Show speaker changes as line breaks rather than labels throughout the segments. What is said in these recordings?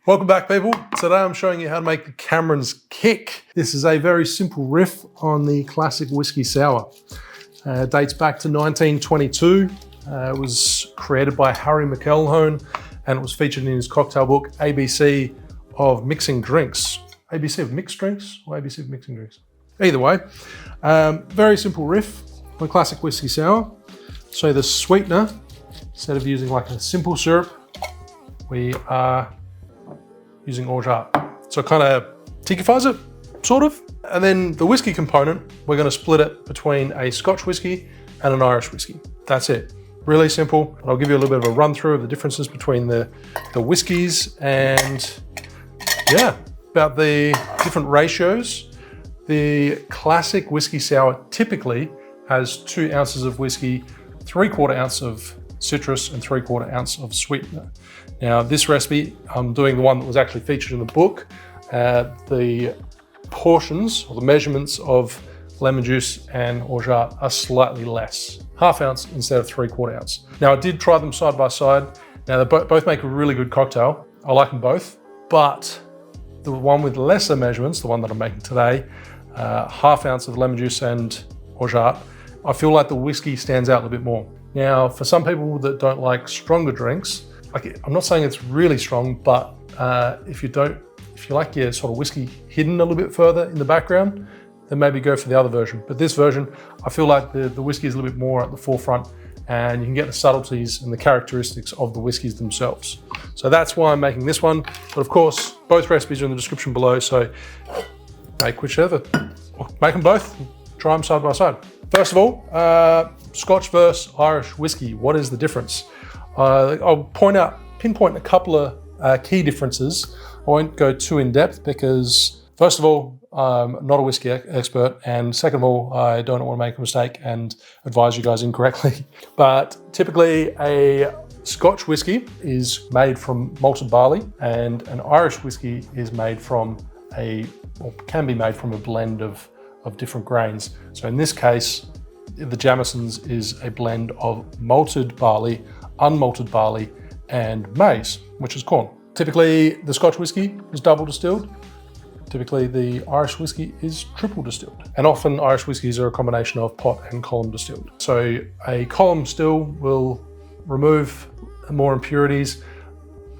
Welcome back, people. Today I'm showing you how to make the Cameron's Kick. This is a very simple riff on the classic whiskey sour. Dates back to 1922. It was created by Harry McElhone and it was featured in his cocktail book, ABC of Mixing Drinks. ABC of Mixed Drinks or ABC of Mixing Drinks? Either way, very simple riff on classic whiskey sour. So the sweetener, instead of using like a simple syrup, we are using orgeat. So it kind of tikifies it, sort of. And then the whiskey component, we're going to split it between a Scotch whiskey and an Irish whiskey. That's it. Really simple. I'll give you a little bit of a run through of the differences between the whiskeys and yeah, about the different ratios. The classic whiskey sour typically has 2 ounces of whiskey, 3/4 ounce of citrus and 3/4 ounce of sweetener. Now this recipe, I'm doing the one that was actually featured in the book. The portions or the measurements of lemon juice and orgeat are slightly less, 1/2 ounce instead of 3/4 ounce. Now I did try them side by side. Now they both make a really good cocktail. I like them both, but the one with lesser measurements, the one that I'm making today, 1/2 ounce of lemon juice and orgeat, I feel like the whiskey stands out a little bit more. Now, for some people that don't like stronger drinks, I'm not saying it's really strong, but if you like your sort of whiskey hidden a little bit further in the background, then maybe go for the other version. But this version, I feel like the whiskey is a little bit more at the forefront and you can get the subtleties and the characteristics of the whiskeys themselves. So that's why I'm making this one. But of course, both recipes are in the description below, so make whichever, or make them both, try them side by side. First of all, Scotch versus Irish whiskey. What is the difference? I'll pinpoint a couple of key differences. I won't go too in depth because first of all, I'm not a whiskey expert, and second of all, I don't want to make a mistake and advise you guys incorrectly. But typically a Scotch whiskey is made from malted barley and an Irish whiskey is made from or can be made from a blend of different grains. So in this case, the Jameson's is a blend of malted barley, unmalted barley, and maize, which is corn. Typically, the Scotch whiskey is double distilled. Typically, the Irish whiskey is triple distilled. And often Irish whiskeys are a combination of pot and column distilled. So a column still will remove more impurities,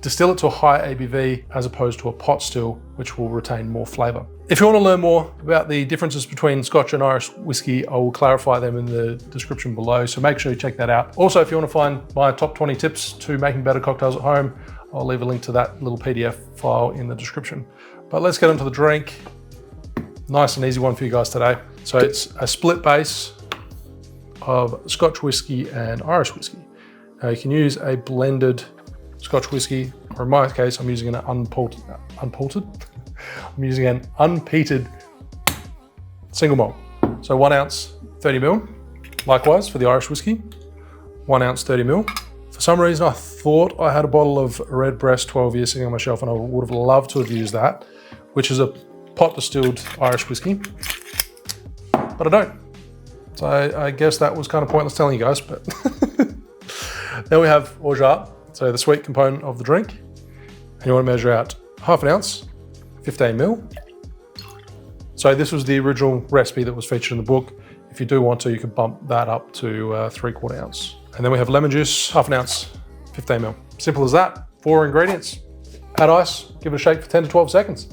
distill it to a high ABV as opposed to a pot still, which will retain more flavor. If you want to learn more about the differences between Scotch and Irish whiskey, I will clarify them in the description below, so make sure you check that out. Also, if you want to find my top 20 tips to making better cocktails at home, I'll leave a link to that little PDF file in the description. But let's get into the drink. Nice and easy one for you guys today. So it's a split base of Scotch whiskey and Irish whiskey. Now you can use a blended Scotch whiskey, or in my case, I'm using an I'm using an unpeated single malt. So 1 ounce, 30 ml. Likewise for the Irish whiskey, 1 ounce, 30 ml. For some reason, I thought I had a bottle of Redbreast 12 years sitting on my shelf, and I would have loved to have used that, which is a pot distilled Irish whiskey, but I don't. So I guess that was kind of pointless telling you guys, but then we have orgeat, so the sweet component of the drink, and you want to measure out 1/2 ounce, 15 ml. So this was the original recipe that was featured in the book. If you do want to, you can bump that up to 3/4 ounce. And then we have lemon juice, 1/2 ounce, 15 ml. Simple as that. 4 ingredients. Add ice, give it a shake for 10 to 12 seconds.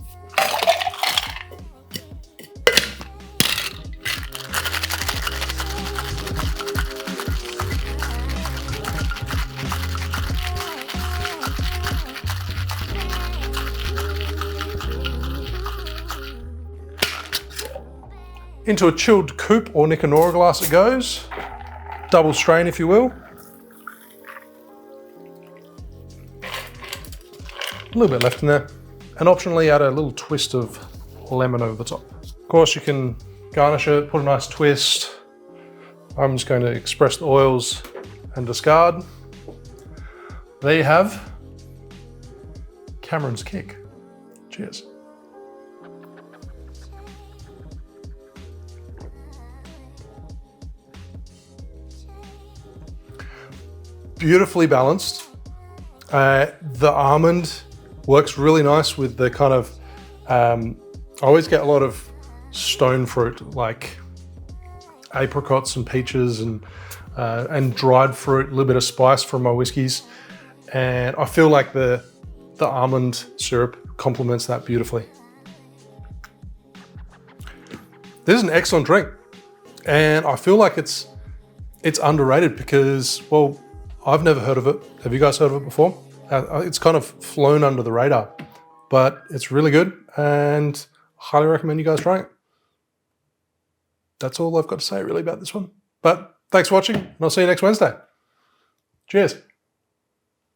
Into a chilled coupe or Nicanora glass it goes. Double strain, if you will. A little bit left in there. And optionally add a little twist of lemon over the top. Of course, you can garnish it, put a nice twist. I'm just going to express the oils and discard. There you have Cameron's Kick. Cheers. Beautifully balanced. The almond Works really nice with the kind of, I always get a lot of stone fruit, like apricots and peaches and dried fruit, a little bit of spice from my whiskies. And I feel like the almond syrup complements that beautifully. This is an excellent drink. And I feel like it's underrated because, well, I've never heard of it. Have you guys heard of it before? It's kind of flown under the radar, but it's really good and highly recommend you guys try it. That's all I've got to say really about this one. But thanks for watching and I'll see you next Wednesday. Cheers.